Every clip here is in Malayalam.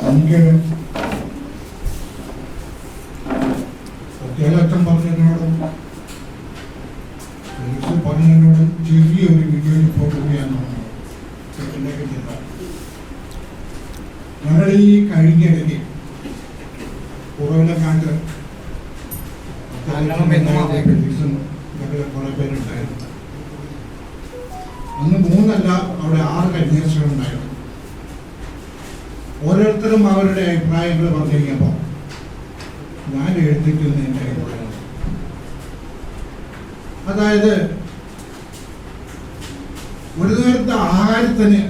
എനിക്ക് സത്യാലക്ഷം പറഞ്ഞതിനോടും പറഞ്ഞതിനോടും ചെറിയൊരു വീഡിയോ റിപ്പോർട്ട് ചെയ്യാനാണ് ഞങ്ങൾ ഈ കഴിഞ്ഞിടയ്ക്ക് കുറവിലക്കാണ്ട് കുറെ പേരുണ്ടായിരുന്നു. അന്ന് 3 അല്ല, അവിടെ 6 കന്യാസ്ത്രീകളുണ്ടായിരുന്നു. ഓരോരുത്തരും അവരുടെ അഭിപ്രായങ്ങൾ പറഞ്ഞു കഴിഞ്ഞപ്പോൾ ഞാൻ എഴുതിക്കുന്ന എൻ്റെ അഭിപ്രായം, അതായത് ഒരു നേരത്തെ ആഹാരത്തിന്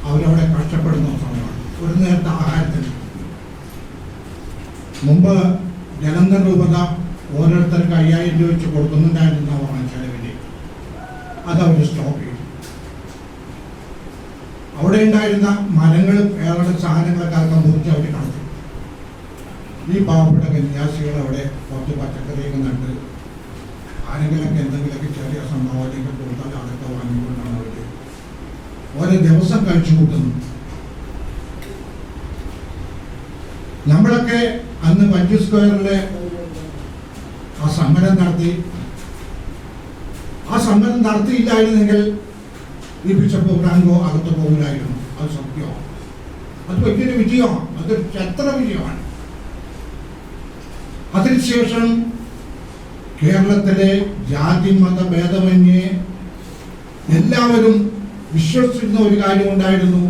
അവരവിടെ കഷ്ടപ്പെടുന്ന സമയമാണ്. ഒരു നേരത്തെ ആഹാരത്തിന് മുമ്പ് ജലന്ധർ രൂപത ഓരോരുത്തർക്ക് 5000 രൂപ വെച്ച് കൊടുക്കുന്നുണ്ടായിരുന്ന ചെലവിന് അതവർ സ്റ്റോപ്പ് ചെയ്തു. അവിടെ ഉണ്ടായിരുന്ന മരങ്ങളും വേറെ സാധനങ്ങളൊക്കെ അതൊക്കെ മുറിച്ച് അവർ കളഞ്ഞു. ഈ പാവപ്പെട്ട കന്യാസികൾ അവിടെ കുറച്ച് പച്ചക്കറിയൊക്കെ നട്ട് ആരെങ്കിലൊക്കെ എന്തെങ്കിലുമൊക്കെ ചെറിയ സംഭാവനയൊക്കെ കൊടുത്താൽ അതൊക്കെ വാങ്ങിക്കൊണ്ടാണ് അവർ ഓരോ ദിവസം കഴിച്ചു കൂട്ടുന്നു. നമ്മളൊക്കെ അന്ന് 5 സ്ക്വയറിലെ ആ സമരം നടത്തി. ആ സമരം നടത്തിയില്ലായിരുന്നെങ്കിൽ ഈ ബിഷപ്പ് ഫ്രാങ്കോ അകത്ത് പോകില്ലായിരുന്നു. അത് സത്യമാണ്. അത് വലിയൊരു വിജയമാണ്. അതൊരു ചരിത്ര വിജയമാണ്. അതിനുശേഷം കേരളത്തിലെ ജാതി മത ഭേദമന്യേ എല്ലാവരും വിശ്വസിക്കുന്ന ഒരു കാര്യമുണ്ടായിരുന്നു,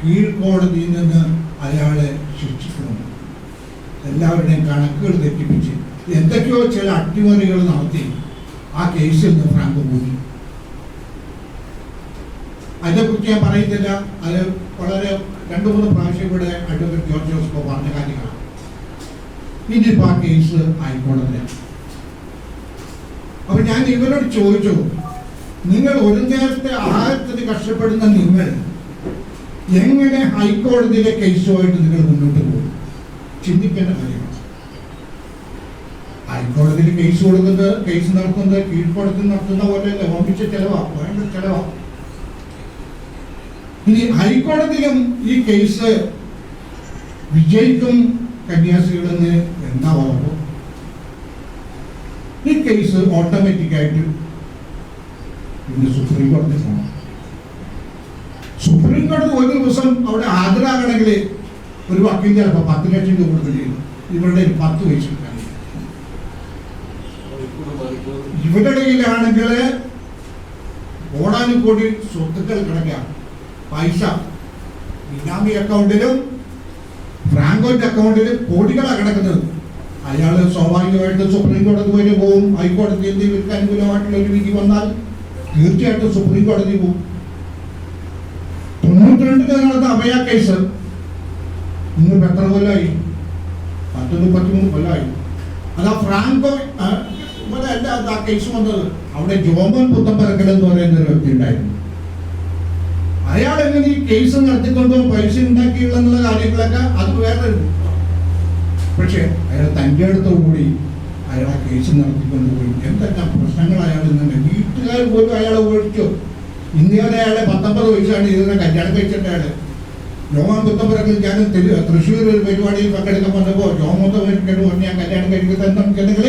കീഴ്ക്കോടതിയിൽ നിന്ന് അയാളെ ശിക്ഷിക്കണം. എല്ലാവരുടെയും കണക്കുകൾ തെറ്റിപ്പിച്ച് എന്തൊക്കെയോ ചില അട്ടിമറികൾ നടത്തി ആ കേസിൽ നിന്ന് ഫ്രാങ്കോ പോയി. അതിനെക്കുറിച്ച് ഞാൻ പറയുന്നില്ല. അത് വളരെ 2-3 പ്രാവശ്യം ഇവിടെ അഡ്വക്കേറ്റ് ജോർജ് ജോസഫ് പറഞ്ഞ കാര്യങ്ങളാണ്. ഇനിയിപ്പോൾ ആ കേസ് ഹൈക്കോടതിയാണ്. അപ്പൊ ഞാൻ ഇവരോട് ചോദിച്ചു, നിങ്ങൾ ഒരു നേരത്തെ ആഹാരത്തിന് കഷ്ടപ്പെടുന്ന നിങ്ങൾ എങ്ങനെ ഹൈക്കോടതിയിലെ കേസുമായിട്ട് നിങ്ങൾ മുന്നോട്ട് പോകും? ചിന്തിക്കേണ്ട കാര്യമാണ്. ഹൈക്കോടതിയിൽ കേസ് കൊടുക്കുന്നത്, കേസ് നടത്തുന്നത് കീഴ്ക്കോടതി നടത്തുന്ന പോലെ വമ്പിച്ച ചെലവാണ്, ഭയങ്കര ചെലവാണ്. ഇനി ഹൈക്കോടതിയിലും ഈ കേസ് വിജയിക്കും കന്യാസ്ത്രീകളെന്ന് എന്താ ഉറപ്പ്? ഈ കേസ് ഓട്ടോമാറ്റിക്കായിട്ട് പിന്നെ സുപ്രീം കോടതി പോകണം. സുപ്രീം കോടതി ഒരു ദിവസം അവിടെ ഹാജരാകണമെങ്കിൽ ഒരു വക്കീൽ ചിലപ്പോൾ 10 ലക്ഷം രൂപ കൊടുത്തിരിക്കുന്നു. ഇവരുടെ 10 വയസ്സ് കിട്ടാൻ. ഇവരുടെ കയ്യിലാണെങ്കിൽ കോടാനുകോടി സ്വത്തുക്കൾ കിടക്കുക. പൈസ ബിനാമി അക്കൗണ്ടിലും ഫ്രാങ്കോന്റെ അക്കൗണ്ടിലും കോടികളാണ് കിടക്കുന്നത്. അയാൾ സ്വാഭാവികമായിട്ട് സുപ്രീം കോടതി വരെ പോകും. ഹൈക്കോടതി ഇവർക്ക് അനുകൂലമായിട്ടുള്ള ഒരു വിധി വന്നാൽ തീർച്ചയായിട്ടും സുപ്രീം കോടതി പോകും. 92 നടന്ന അഭയ കേസ് ഇന്നിപ്പോൾ എത്ര കൊല്ലമായി? 10-33 കൊല്ലമായി. അതാ ഫ്രാങ്കോ ഇവിടെ അല്ല ആ കേസ് വന്നത്. അവിടെ ജോമൻ പുത്തമ്പരക്കൽ എന്ന് പറയുന്ന ഒരു വ്യക്തി ഉണ്ടായിരുന്നു. അയാൾ എങ്ങനെ ഈ കേസ് നടത്തിക്കൊണ്ടോ പൈസ ഉണ്ടാക്കിയുള്ള കാര്യങ്ങളൊക്കെ അത് വേറെ. പക്ഷെ അയാൾ തൻ്റെ അടുത്തോടുകൂടി അയാൾ ആ കേസ് നടത്തിക്കൊണ്ടുപോയി. എന്തെല്ലാം പ്രശ്നങ്ങൾ അയാൾ ഇന്നുണ്ട്. വീട്ടുകാർ പോലും അയാളെ ഒഴിച്ചു. ഇന്നേവരെ അയാളെ 19 വയസ്സാണ് ഇതിനെ കല്യാണം കഴിച്ചിട്ട് അയാൾ ജോമൻ പുത്തമ്പരക്കൽ. ഞാൻ തൃശ്ശൂർ ഒരു പരിപാടിയിൽ പങ്കെടുക്കാൻ വന്നപ്പോൾ ജോമോത്തവരിക്കോട് പറഞ്ഞ് ഞാൻ കല്യാണം കഴിക്കുന്നുണ്ടെങ്കിൽ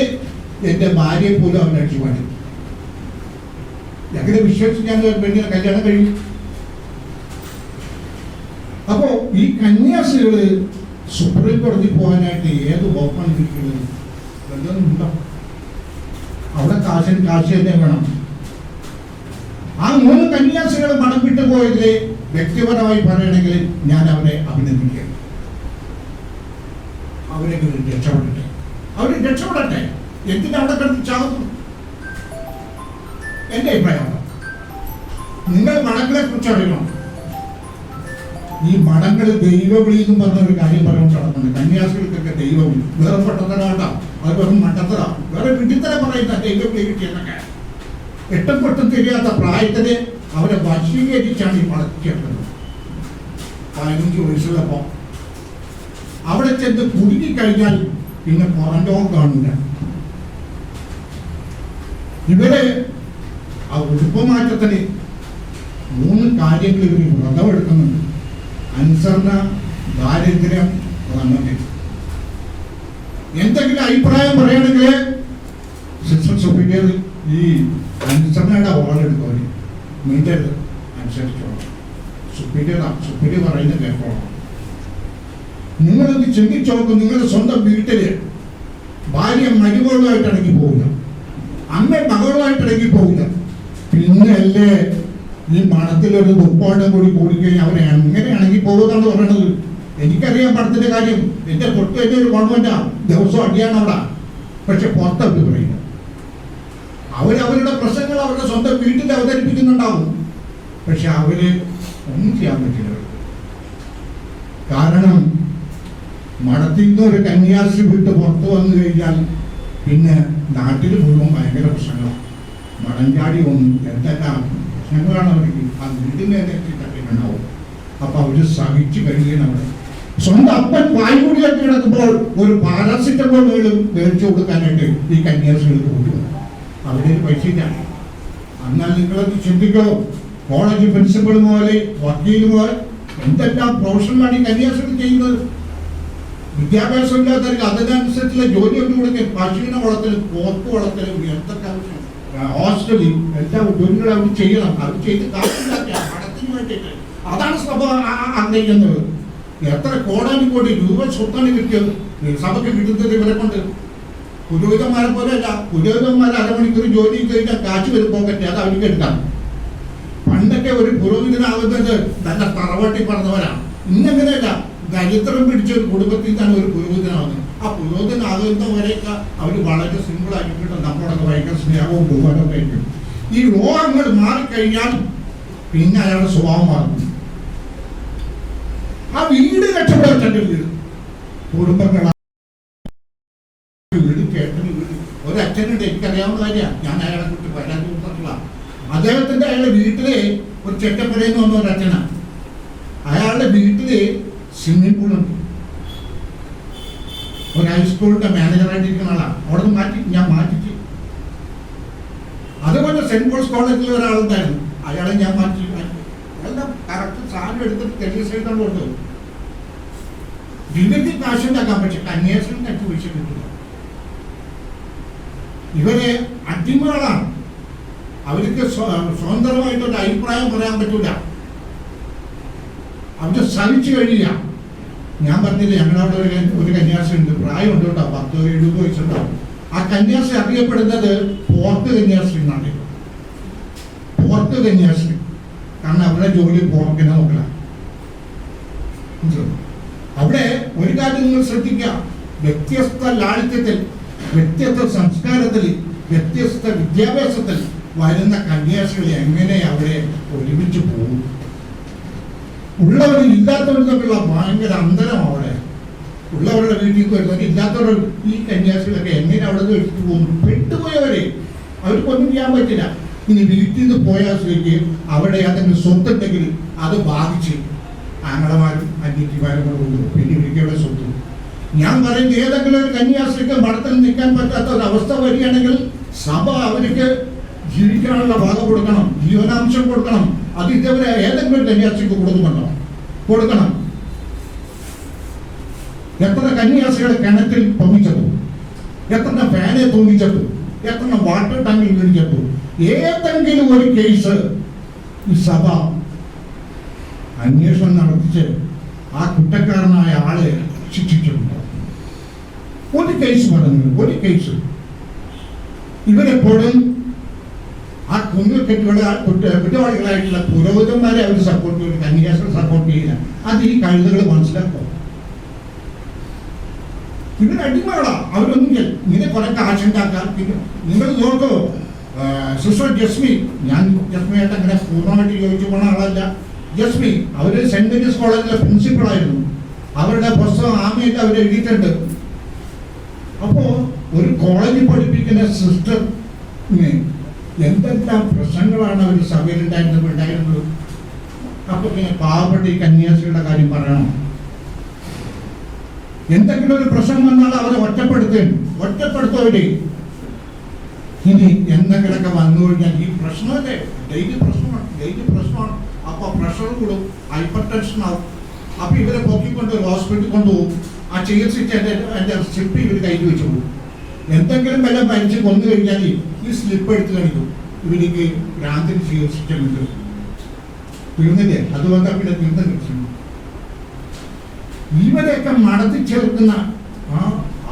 എൻ്റെ ഭാര്യയെ പോലും അവൻ അടിച്ചു പാടി. എങ്ങനെ വിശ്വസിച്ച് ഞാൻ പെണ്ണിനെ കല്യാണം കഴിയും? അപ്പോ ഈ കന്യാസ്ത്രീകള് സുപ്രീം കോടതി പോകാനായിട്ട് ഏത് വകുപ്പാണ് ഇരിക്കുന്നത്? എന്തൊന്നുണ്ടോ? അവിടെ കാശ് തന്നെ വേണം. ആ 3 കന്യാസ്ത്രീകൾ മണം വിട്ടു പോയതില് വ്യക്തിപരമായി പറയണമെങ്കിൽ ഞാൻ അവരെ അഭിനന്ദിക്കുകയാണ്. അവരെങ്കിലും രക്ഷപ്പെടട്ടെ. അവർ രക്ഷപ്പെടട്ടെ. എന്തിനാ അവിടെ കിടന്ന് ചാകുന്നു? എന്റെ അഭിപ്രായമാണ്. നിങ്ങൾ മണങ്ങളെ കുറിച്ച് അറിയണം. ഈ മഠങ്ങൾ ദൈവവിളി എന്ന് പറഞ്ഞൊരു കാര്യം പറയാൻ നടക്കുന്നത്. കന്യാസ്ത്രീകൾക്കൊക്കെ ദൈവവിളി വേറെ പെട്ടതരാട്ടാ, അത് വെറും മണ്ടത്തര, വേറെ വിഡിത്തരം പറയുന്ന ദൈവവിളി കിട്ടിയെന്നൊക്കെ. എട്ടും പൊട്ടും തിരിയാത്ത പ്രായത്തിന് അവരെ വശീകരിച്ചാണ് ഈ മടക്കി ചേർക്കുന്നത്. 15 വയസ്സുള്ളപ്പോൾ അവിടെ ചെന്ന് കുടുങ്ങിക്കഴിഞ്ഞാൽ പിന്നെ പുറന്തോ കാണില്ല. ഇവര് ആ ഉടുപ്പമാറ്റത്തിന് 3 കാര്യങ്ങൾ ഇവർ വ്രതമെടുക്കുന്നുണ്ട്. അനുസരണ, ദാരിദ്ര്യം, ബ്രഹ്മചര്യം. എന്തെങ്കിലും അഭിപ്രായം പറയുകയാണെങ്കിൽ സിസ്റ്റർ സുപ്പീരിയർ ഈ അനുസരണയുടെ ഓളെടുക്കും, മീറ്റർ അനുസരിച്ചോളാം. സുപ്പീരിയർ പറയുന്നത് കേൾക്കോളാം. നിങ്ങളൊന്ന് ചിന്തിച്ചു നോക്കും. നിങ്ങളുടെ സ്വന്തം വീട്ടില് ഭാര്യ മരുമകളുമായിട്ട് ഇടയ്ക്ക് പോകില്ല, അമ്മ മകളുമായിട്ട് ഇടയ്ക്ക് പോകില്ല, പിന്നെ അല്ലേ ഈ മണത്തിലൊരു ദുപ്പാട്ടം കൂടി കൂടിക്കഴിഞ്ഞാൽ അവരെ എങ്ങനെയാണെങ്കിൽ പോകുന്നതാണ് പറയണത്. എനിക്കറിയാം പണത്തിന്റെ കാര്യം. എന്റെ തൊട്ട് തന്നെ ഒരു ഗവൺമെന്റാ, ദിവസവും അടിയാണ് അവിടെ. പക്ഷെ പുറത്തവര് പറയില്ല. അവരവരുടെ പ്രശ്നങ്ങൾ അവരുടെ സ്വന്തം വീട്ടിൽ അവതരിപ്പിക്കുന്നുണ്ടാവും. പക്ഷെ അവര് ഒന്നും ചെയ്യാൻ പറ്റില്ല. കാരണം മഠത്തിൽ നിന്ന് ഒരു കന്യാസ്ത്രീ വിട്ട് പുറത്തു വന്നു കഴിഞ്ഞാൽ പിന്നെ നാട്ടിൽ മുഴുവൻ ഭയങ്കര പ്രശ്നങ്ങളാണ്. മടഞ്ചാടി ഒന്നും എന്തെല്ലാം പ്രശ്നങ്ങളാണ് അവർക്ക് ആ വീടിനെ ഉണ്ടാവും. അപ്പൊ അവര് സഹിച്ചു കഴിയണം. അവിടെ സ്വന്തം അപ്പൻ വായുകൂടിയൊക്കെ കിടക്കുമ്പോൾ ഒരു പാരാസിറ്റമോൾ മേടിച്ചു കൊടുക്കാനായിട്ട് ഈ കന്യാസ്ത്രീകൾക്ക് കൊടുക്കും. അവിടെ പൈസ ഇല്ല. എന്നാൽ നിങ്ങളത് ചിന്തിക്കോ, കോളേജ് പ്രിൻസിപ്പൾ പോലെ വക്കീൽ പോലെ എന്തെല്ലാം പ്രൊഫഷണലാണ് ഈ കന്യാസ്ത്രീകൾ ചെയ്യുന്നത്. വിദ്യാഭ്യാസം ഇല്ലാത്തവർക്ക് അതിനനുസരിച്ചുള്ള ജോലിയൊക്കെ കൊടുക്കുക. പശുവിനെ വളർത്തലും പോത്ത് വളർത്തലും എന്തൊക്കെ ഹോസ്റ്റലിൽ എല്ലാ ജോലികളും അവർ ചെയ്യണം. അവർ ചെയ്ത് കാശില്ലാത്ത പണത്തിന് വേണ്ടിയിട്ട്. അതാണ് സഭ അംഗീകരിക്കുന്നത്. എത്ര കോടാനുകോടി രൂപ സ്വത്താണ് കിട്ടിയത് സഭയ്ക്ക് കിട്ടുന്നത് ഇവരെ കൊണ്ട്. പുരോഹിതന്മാരെ പോലെ അല്ല. പുരോഹിതന്മാർ അരമണിക്കൂർ ജോലി കഴിഞ്ഞാൽ കാശ് വരും പോക്കറ്റ്, അത് അവർക്ക് എടുക്കാം. പണ്ടൊക്കെ ഒരു പുരോഹിതനാകുന്നത് നല്ല തറവാട്ടി പറഞ്ഞവരാണ്. ഇന്നെങ്ങനെയല്ല, ദരിദ്രം പിടിച്ച ഒരു കുടുംബത്തിൽ നിന്നാണ് ഒരു പുരോഹിതനാകുന്നത്. ആ പുരോഹിതനാകുന്നവരെയൊക്കെ അവർ വളരെ സിമ്പിളാക്കിയിട്ട് നമ്മളൊക്കെ ഭയങ്കര സ്നേഹവും ബഹുമാനവും ആയിരിക്കും. ഈ രോഗങ്ങൾ മാറിക്കഴിഞ്ഞാൽ പിന്നെ അയാളുടെ സ്വഭാവം മാറും. ആ വീട് രക്ഷപ്പെടേണ്ട വീട്, കുടുംബങ്ങളാണ് വീട്, ചേട്ടന് വീട്. ഒരു അച്ഛനുണ്ട്, എനിക്കറിയാവുന്ന കാര്യമാണ്. ഞാൻ അയാളെ കുറിച്ച് പരാതി കൊടുത്തിട്ടുള്ള അദ്ദേഹത്തിന്റെ അയാളുടെ വീട്ടില് ഒരു ചെറ്റപ്പുരയെന്ന് വന്ന ഒരു അച്ഛനാണ്. അയാളുടെ വീട്ടില് സ്വിമ്മിംഗ് പൂളുണ്ട്. ഒരു ഹൈസ്കൂളിന്റെ മാനേജറായിട്ടിരിക്കുന്ന ആളാണ്. അവിടെ നിന്ന് ഞാൻ മാറ്റിച്ച്. അതുപോലെ സെന്റ് പോൾസ് കോളേജിൽ ഒരാളുണ്ടായിരുന്നു. അയാളെ ഞാൻ മാറ്റി. എല്ലാം കറക്റ്റ് സാധനം എടുത്തിട്ട് ടെലിസൈഡാണ് കൊടുത്തത്. ദിവ്യത്തിൽ കാശുണ്ടാക്കാൻ, പക്ഷെ കന്യാസ്ത്രീ കച്ചു പൈസ കിട്ടില്ല. ഇവരെ അടിമകളാണ്. അവർക്ക് സ്വതന്ത്രമായിട്ടൊരു അഭിപ്രായം പറയാൻ പറ്റൂല. അവര് സഹിച്ചു കഴിയുക. ഞാൻ പറഞ്ഞില്ല, ഞങ്ങളവിടെ ഒരു കന്യാസ്ത്രീ ഉണ്ട്. പ്രായമുണ്ട് കേട്ടോ, 10-70 വയസ്സുണ്ടാവും. ആ കന്യാസ്ത്രീ അറിയപ്പെടുന്നത് പോർക്ക് കന്യാസ്ത്രീ എന്നാണ്. പോർക്ക് കന്യാസ്ത്രീ. കാരണം അവരുടെ ജോലി പോർക്കിനെ നോക്കില്ല. അവിടെ ഒരു കാര്യം നിങ്ങൾ ശ്രദ്ധിക്കുക, വ്യത്യസ്ത ലാളിത്യത്തിൽ, വ്യത്യസ്ത സംസ്കാരത്തിൽ, വ്യത്യസ്ത വിദ്യാഭ്യാസത്തിൽ വരുന്ന കന്യാസ്ത്രീകൾ എങ്ങനെ അവിടെ ഒരുമിച്ച് പോകും. ഉള്ളവരും ഇല്ലാത്തവരും തമ്മിലുള്ള ഭയങ്കര അന്തരം. അവിടെ ഉള്ളവരുടെ വീട്ടിൽ വരുന്നവർ ഇല്ലാത്തവരുടെ ഈ കന്യാസ്ത്രീകളൊക്കെ എങ്ങനെ അവിടെ എടുത്തു പോകും. പെട്ടുപോയവരെ അവർക്കൊന്നും ചെയ്യാൻ പറ്റില്ല. ഇനി വീട്ടിൽ നിന്ന് പോയാൽ സ്ഥിതിക്ക് അവിടെ അതെങ്കിലും സ്വത്തുണ്ടെങ്കിൽ അത് ബാധിച്ച് ആങ്ങളമാരും അന്യത്തിമാരും കൂടെ കൊണ്ടുപോകും. പിന്നെ ഇവരുടെ സ്വത്ത്. ഞാൻ പറയുന്നത് ഏതെങ്കിലും ഒരു കന്യാസ്ത്രീക്ക് മഠത്തിൽ നിൽക്കാൻ പറ്റാത്ത ഒരു അവസ്ഥ വരികയാണെങ്കിൽ സഭ അവർക്ക് ജീവിക്കാനുള്ള ഭാഗം കൊടുക്കണം, ജീവനാംശം കൊടുക്കണം. അത് ഇതേവരെ ഏതെങ്കിലും ഒരു കന്യാസ്ത്രീക്ക് കൊടുക്കണം. എത്ര കന്യാസ്ത്രീകളെ കിണറ്റിൽ പൊങ്ങിച്ചതു, എത്ര ഫാനെ തൂങ്ങിച്ചതു, എത്ര വാട്ടർ ടാങ്കിൽ വീണിച്ചതു. ഏതെങ്കിലും ഒരു കേസ് ഈ സഭ അന്വേഷണം നടത്തിച്ച് ആ കുറ്റക്കാരനായ ആളെ ശിക്ഷിച്ചിട്ടുണ്ട്. ഒരു കേസ് പറഞ്ഞു, ഒരു കേസ്. ഇവരെപ്പോഴും ആ കുറ്റവാളികളായിട്ടുള്ള പുരോഹിതന്മാരെ അവർ സപ്പോർട്ട് ചെയ്യും, കന്യാസ്ത്രീ സപ്പോർട്ട് ചെയ്യില്ല. അത് ഈ കഴുതകൾ മനസ്സിലാക്കും. ഇവർ അടിമകളാ. അവരൊന്നും ഇങ്ങനെ കുറെ കാശുണ്ടാക്കാൻ. നിങ്ങൾ നോക്കോ, സിസ്റ്റർ ജസ്മി, ഞാൻ ജസ്മിയായിട്ട് അങ്ങനെ പൂർണ്ണമായിട്ട് യോജിച്ചു പോണ ആളല്ല. ജസ്മി അവര് സെന്റ് മേരീസ് കോളേജിലെ പ്രിൻസിപ്പളായിരുന്നു. അവരുടെ പുസ്തകം ആമയൊക്കെ അവർ എഴുതിയിട്ടുണ്ട്. അപ്പോ ഒരു കോളേജിൽ പഠിപ്പിക്കുന്ന സിസ്റ്ററിന് എന്തെല്ലാം പ്രശ്നങ്ങളാണ് അവർ സഭയിൽ ഉണ്ടായിരുന്നത്. അപ്പൊ പിന്നെ പാവപ്പെട്ട ഈ കന്യാസ്ത്രീയുടെ കാര്യം പറയണം. എന്തെങ്കിലും ഒരു പ്രശ്നം വന്നാൽ അവരെ ഒറ്റപ്പെടുത്തുവരെ. ഇനി എന്തെങ്കിലുമൊക്കെ വന്നു കഴിഞ്ഞാൽ ഈ പ്രശ്നമല്ലേ, ഡെയിലി പ്രശ്നമാണ്. അപ്പോൾ പ്രഷർ കൂടും, ഹൈപ്പർ ടെൻഷൻ ആവും. അപ്പോൾ ഇവരെ പൊക്കിക്കൊണ്ട് ഹോസ്പിറ്റലിൽ കൊണ്ടുപോകും. ആ ചികിത്സിച്ച് എൻ്റെ സ്ലിപ്പ് ഇവർ കയ്യിൽ വെച്ച് പോകും. എന്തെങ്കിലും വല്ല മരിച്ച് കൊന്നു കഴിഞ്ഞാൽ ഈ സ്ലിപ്പ് എടുത്ത് കാണിക്കും, ഇവർക്ക് ഭ്രാന്തിന് ചികിത്സിച്ചിട്ടുണ്ട്. തീർന്നില്ലേ? അതുകൊണ്ട് പിന്നെ തീർന്നു. ഇവരെയൊക്കെ മടത്തി ചേർക്കുന്ന ആ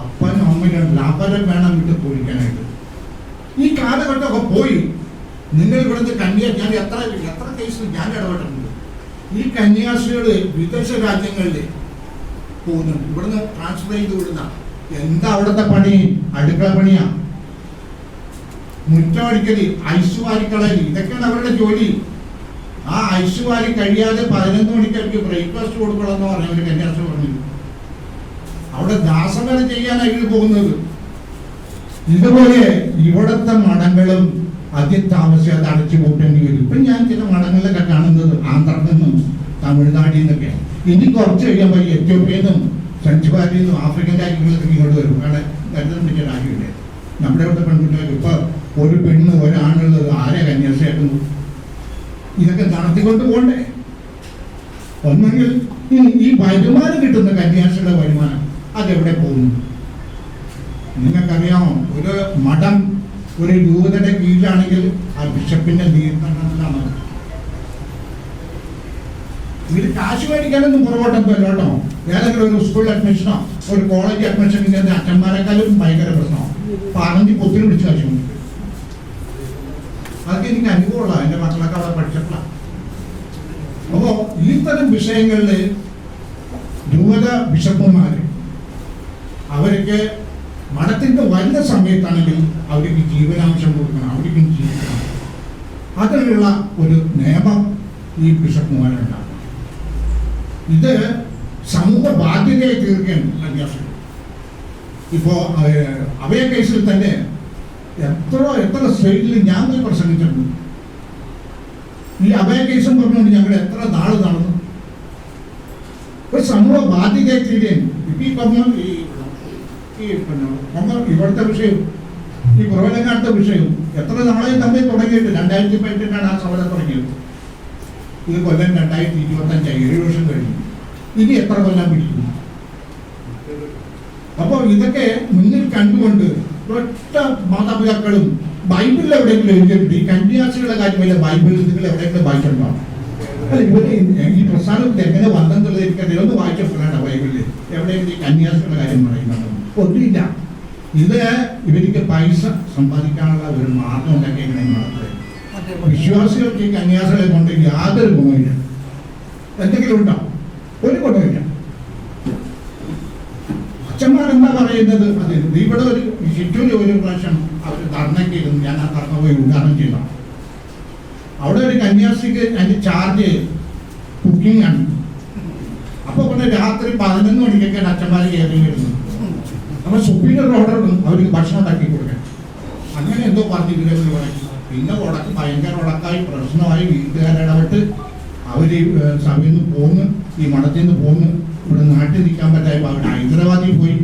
അപ്പനും അമ്മയും അവരെ വേണം വിട്ട് പോയിരിക്കാനായിട്ട്. ഈ കാലഘട്ടമൊക്കെ പോയി. നിങ്ങൾ ഇവിടുത്തെ ഞാൻ എത്ര കേസിൽ ഞാൻ ഇടപെട്ടിട്ടുണ്ട്. ഈ കന്യാസ്ത്രീകൾ വിദേശ രാജ്യങ്ങളിൽ പോകുന്നുണ്ട്, ഇവിടുന്ന് ട്രാൻസ്ഫർ ചെയ്ത് വിടുന്ന. എന്താ അവിടുത്തെ പണി? അടുക്കള പണിയാ, മുറ്റമടിക്കല്, ഐസുവാരിക്കളല്, ഇതൊക്കെയാണ് അവരുടെ ജോലി. ആ ഐസുവാരി കഴിയാതെ 11 മണിക്ക് അവർക്ക് ബ്രേക്ക്ഫാസ്റ്റ് കൊടുക്കണമെന്ന് പറഞ്ഞു ഒരു കന്യാസ്ത്രീ പറഞ്ഞു. അവിടെ ദാസവേല ചെയ്യാനാണ് ഇവർ പോകുന്നത്. ഇതുപോലെ ഇവിടുത്തെ മഠങ്ങളും അതിതാമസിയാതെ അത് അടച്ചു പൂട്ടേണ്ടി വരും. ഇപ്പം ഞാൻ ചില മഠങ്ങളിലൊക്കെ കാണുന്നത് ആന്ധ്രയിൽ നിന്നും തമിഴ്നാട്ടിൽ നിന്നൊക്കെ. ഇനി കുറച്ച് കഴിയുമ്പോൾ എത്യോപ്യയിൽ നിന്നും സഞ്ച്വാരിൽ നിന്നും ആഫ്രിക്കൻ രാജ്യങ്ങളിലൊക്കെ ഇങ്ങോട്ട് വരും. കാരണം ദരിദ്രം പിടിച്ച രാജ്യമില്ലേ നമ്മുടെ ഇവിടുത്തെ പെൺകുട്ടികൾ. ഇപ്പൊ ഒരു പെണ്ണ് ഒരാണുള്ളത് ആരെ കന്യാസ്ത്രീയാക്കുന്നു? ഇതൊക്കെ നടത്തിക്കൊണ്ട് പോകണ്ടേ? ഒന്നെങ്കിൽ ഈ വരുമാനം കിട്ടുന്ന കന്യാസ്ത്രീയുടെ വരുമാനം അതെവിടെ പോകുന്നു? നിങ്ങൾക്കറിയാമോ, ഒരു മഠം ഒരു രൂപതയുടെ കീഴിലാണെങ്കിൽ ആ ബിഷപ്പിന്റെ നിയന്ത്രണത്തിലാണ്. ഇവര് കാശ് മേടിക്കാനൊന്നും പുറകോട്ടൊന്നും കേട്ടോ. ഏതെങ്കിലും ഒരു സ്കൂൾ അഡ്മിഷനോ ഒരു കോളേജ് അഡ്മിഷൻ അച്ഛന്മാരെക്കാളും ഭയങ്കര പ്രശ്നമാണ്. പറഞ്ഞ് പൊത്തിന് പിടിച്ച് കാശ് മേടിക്കും. അതൊക്കെ എനിക്ക് അനുഭവമുള്ള, എൻ്റെ മക്കളൊക്കെ അവിടെ പഠിച്ചിട്ടുള്ള. അപ്പോ ഈ തരം വിഷയങ്ങളിൽ രൂപത ബിഷപ്പുമാർ അവർക്ക് മഠത്തിന്റെ വരുന്ന സമയത്താണെങ്കിൽ അവർക്ക് ജീവനാംശം കൊടുക്കണം, അവർക്കും ജീവിക്കണം. അതിനുള്ള ഒരു നിയമം ഈ ബിഷപ്പുമാരുണ്ടാകും. ഇത് സമൂഹ ബാധ്യതയെ തീർക്കുകയാണ് കന്യാസ്ത്രീകൾ. ഇപ്പോൾ അവയ കേസിൽ തന്നെ എത്ര സ്റ്റേറ്റിൽ ഞാൻ പോയി പ്രസംഗിച്ചിട്ടുണ്ട്. ഈ അഭയ കേസും പറഞ്ഞുകൊണ്ട് ഞങ്ങൾ എത്ര നാള് നടന്നു. ഒരു സമൂഹ ബാധ്യതയെ തീരുകയാണ്. ഇപ്പം ഇവിടുത്തെ വിഷയം, ഈ കുറവലങ്ങാട്ടത്തെ വിഷയം എത്ര നാളെ തമ്മിൽ തുടങ്ങിയിട്ട് 2018 ആ സമരം തുടങ്ങിയത്. ഇത് കൊല്ലം 2025, 7 വർഷം കഴിഞ്ഞു. ഇനി എത്ര കൊല്ലം പിടിക്കും? അപ്പോൾ ഇതൊക്കെ മുന്നിൽ കണ്ടുകൊണ്ട് ഒറ്റ മാതാപിതാക്കളും ബൈബിളിൽ എവിടെയെങ്കിലും എഴുതിയിട്ടുണ്ട്. ഈ കന്യാസ്ത്രീകളുടെ കാര്യമല്ല ബൈബിളിൽ നിങ്ങൾ എവിടെയെങ്കിലും വായിച്ചിട്ടുണ്ടോ? അല്ല, ഇവര് ഈ പ്രസ്ഥാനത്തിൽ എങ്ങനെ വന്നെന്നുള്ളത് എനിക്കറിയാം. ഒന്ന് വായിച്ചിട്ടുണ്ടാണ് ബൈബിളിൽ എവിടെയെങ്കിലും ഈ കന്യാസ്ത്രീയുടെ കാര്യം പറയുന്നത് ഒന്നുമില്ല. ഇത് ഇവർക്ക് പൈസ സമ്പാദിക്കാനുള്ള ഒരു മാർഗം ഉണ്ടെങ്കിൽ എങ്ങനെ നടത്തുന്നത്? വിശ്വാസികൾക്ക് ഈ കന്യാസ്ത്രീകളെ കൊണ്ട് യാതൊരു ഗുണമില്ല. എന്തെങ്കിലും ഉണ്ടോ? ഒരു ഗുണമില്ല. അച്ഛന്മാരെന്താ പറയുന്നത്? അത് ഇവിടെ ഒരു ചുറ്റൂര് ഒരു പ്രാവശ്യം അവർ ധർണയ്ക്ക് ഇരുന്നു. ഞാൻ ആ ധർണ പോയി ഉദ്ഘാടനം ചെയ്തതാണ്. അവിടെ ഒരു കന്യാസ്ത്രീക്ക് അതിൻ്റെ ചാർജ് കുക്കിംഗ് ആണ്. അപ്പോൾ പിന്നെ രാത്രി 11 മണിക്കൊക്കെയാണ് അച്ഛന്മാർ കയറി വരുന്നത്. അപ്പോൾ സുപ്പീരിയർ ഓർഡർ ഇടും അവർക്ക് ഭക്ഷണം ഉണ്ടാക്കി കൊടുക്കാൻ. അങ്ങനെ എന്തോ പറഞ്ഞിട്ടില്ല. പിന്നെ ഭയങ്കര ഉടക്കായി, പ്രശ്നമായി. വീട്ടുകാരിടപെട്ട് അവർ സഭയിൽ നിന്ന് പോന്ന്, ഈ മഠത്തിൽ നിന്ന് പോന്ന് ഇവിടെ നാട്ടിൽ നിൽക്കാൻ പറ്റായപ്പോൾ അവർ ഹൈദരാബാദിൽ പോയി.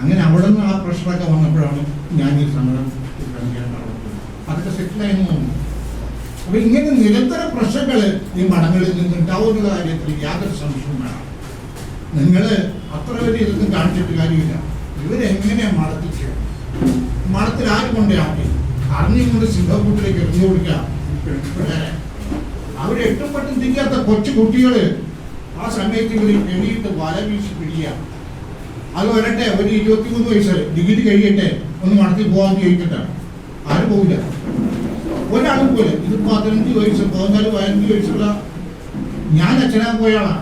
അങ്ങനെ അവിടെ നിന്ന് ആ പ്രഷറൊക്കെ വന്നപ്പോഴാണ് ഞാൻ ഈ സമരം അതൊക്കെ സെറ്റിലായെന്ന് തോന്നുന്നു. അപ്പൊ ഇങ്ങനെ നിരന്തര പ്രശ്നങ്ങൾ ഈ മഠങ്ങളിൽ നിന്ന് ഉണ്ടാവുന്ന കാര്യത്തിൽ യാതൊരു സംശയവും വേണം. നിങ്ങൾ അത്ര വരെ ഇതൊന്നും കാണിച്ചിട്ട് കാര്യമില്ല. ഇവരെങ്ങനെ മടത്തിച്ച് മഠത്തിൽ ആര് കൊണ്ടാക്കി അറിഞ്ഞും കൊണ്ട് സിംഹക്കൂട്ടിലേക്ക് എറിഞ്ഞു കൊടുക്കുക. അവർ 8 പട്ടും തിരിയാത്ത കൊച്ചു കുട്ടികൾ ആ സമയത്ത് ഇവർ എണീട്ട് വല വീശി പിടിക്കുക. അത് വരട്ടെ, ഒരു 23 വയസ്സ് ഡിഗ്രി കഴിയട്ടെ, ഒന്ന് മടത്തി പോകാൻ ചോദിക്കട്ടെ. ആരും പോകില്ല, ഒരാളും പോലെ. ഇത് 15 വയസ്സ് 14 15 വയസ്സുള്ള ഞാൻ അച്ഛനാൻ പോയ ആളാ.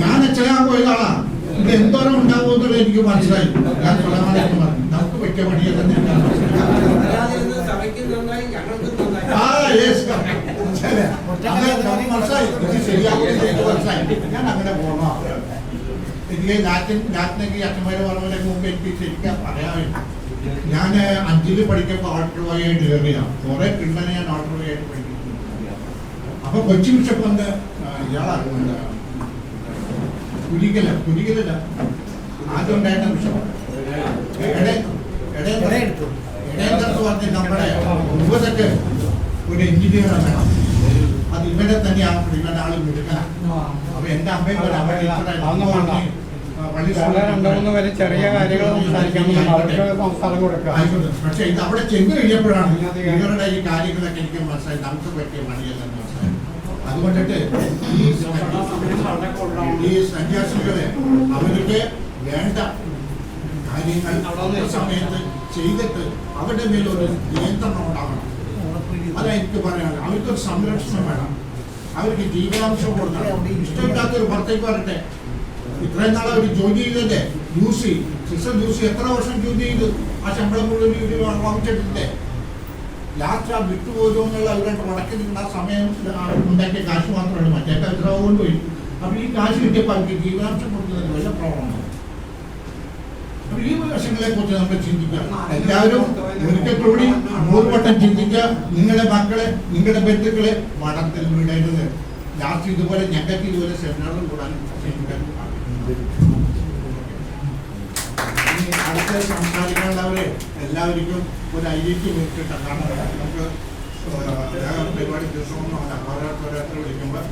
ഞാൻ അച്ഛനാൻ പോയതാളാ. ഇത് എന്തോരം ഉണ്ടാവുമെന്നുള്ളത് എനിക്ക് മനസ്സിലായി. ഞാൻ പ്രധാനമായിട്ടും പറഞ്ഞു നമുക്ക് വെച്ച പണിയൊക്കെ മനസ്സിലായി. ഞാൻ അങ്ങനെ പോകണോ? എനിക്ക് ലാറ്റിനൊക്കെ അച്ഛന്മാരെ പറഞ്ഞ മുമ്പ് എനിക്ക് ശരിക്കും പറയാമില്ല. ഞാൻ 5ൽ പഠിക്കുമ്പോൾ ഓട്ടോവായിട്ട് കയറിയാണ്. കുറെ പിള്ളേരെ ഞാൻ ഓട്ടോവായിട്ട് പഠിക്കുന്നു. അപ്പൊ കൊച്ചി ബിഷപ്പ് വന്ന് ഇയാളാണ് കുരിക്കലല്ല ആദ്യം ഉണ്ടായിരുന്ന ബിഷപ്പ് ഇടയത്ത് പറഞ്ഞ നമ്മുടെ ഉപതൊക്കെ ഒരു എഞ്ചിനീയറെ വേണം. അത് ഇവരെ തന്നെയാണ് ഇവരുടെ ആൾ മിടുക്കണം. അപ്പൊ എന്റെ അമ്മയും ചെറിയ കാര്യങ്ങൾ പക്ഷെ ഇത് അവിടെ ചെന്ന് കഴിഞ്ഞപ്പോഴാണ് ഇവരുടെ ഈ കാര്യങ്ങളൊക്കെ എനിക്ക് മനസ്സിലായി. നമുക്ക് പറ്റിയ പണിയല്ലെന്ന് മനസ്സിലായി. അതുകൊണ്ടിട്ട് ഈ സന്യാസികളെ അവർക്ക് വേണ്ട കാര്യങ്ങൾ സമയത്ത് ചെയ്തിട്ട് അവരുടെ മേലൊരു നിയന്ത്രണം ഉണ്ടാകണം. അതാ എനിക്ക് പറയാനുള്ളത്. അവർക്കൊരു സംരക്ഷണം വേണം. അവർക്ക് ജീവിതാംശം കൊടുക്കണം. ഇഷ്ടമില്ലാത്തൊരു പുറത്തേക്ക് വരട്ടെ. ഇത്രയും നാളെ അവർ ജോലി ചെയ്തല്ലേ. യൂസി സിസ്റ്റർ യൂസി എത്ര വർഷം ജോലി ചെയ്തു? ആ ശമ്പളം മുഴുവൻ വാങ്ങിച്ചിട്ടില്ലേ? ലാസ്റ്റ് ആ വിട്ടുപോലും എന്നുള്ള അവരുടെ വടക്കി നിൽക്കുന്ന ആ സമയം ഉണ്ടാക്കിയ കാശ് മാത്രമാണ്. മറ്റേ എത്ര കൊണ്ടുപോയി. അപ്പൊ ഈ കാശ് കിട്ടിയപ്പോൾ അവർക്ക് ജീവിതാംശം കൊടുക്കുന്നതിന് വല്ല പ്രോബ്ലമാണ്. അപ്പൊ ഈ വശങ്ങളെ കുറിച്ച് നമ്മൾ ചിന്തിക്കാം. എല്ലാവരും ഒരിക്കൽ കൂടി 100 വട്ടം ചിന്തിക്കുക. നിങ്ങളുടെ മക്കളെ, നിങ്ങളുടെ ബന്ധുക്കളെ മഠത്തിൽ വിടരുത്. ലാസ്റ്റ് ഇതുപോലെ ഞങ്ങൾക്ക് ഇതുപോലെ സെമിനാറുകൾ കൂടാൻ ചിന്തിക്കാൻ. അടുത്ത സംസാരിക്കാനുള്ളവരെ എല്ലാവർക്കും ഒരു ഐഡന്റിറ്റി വിളിച്ചിട്ട്. കാരണം നമുക്ക് പരിപാടി ദിവസമൊന്നും ഓരോരുത്തർ വിളിക്കുമ്പോൾ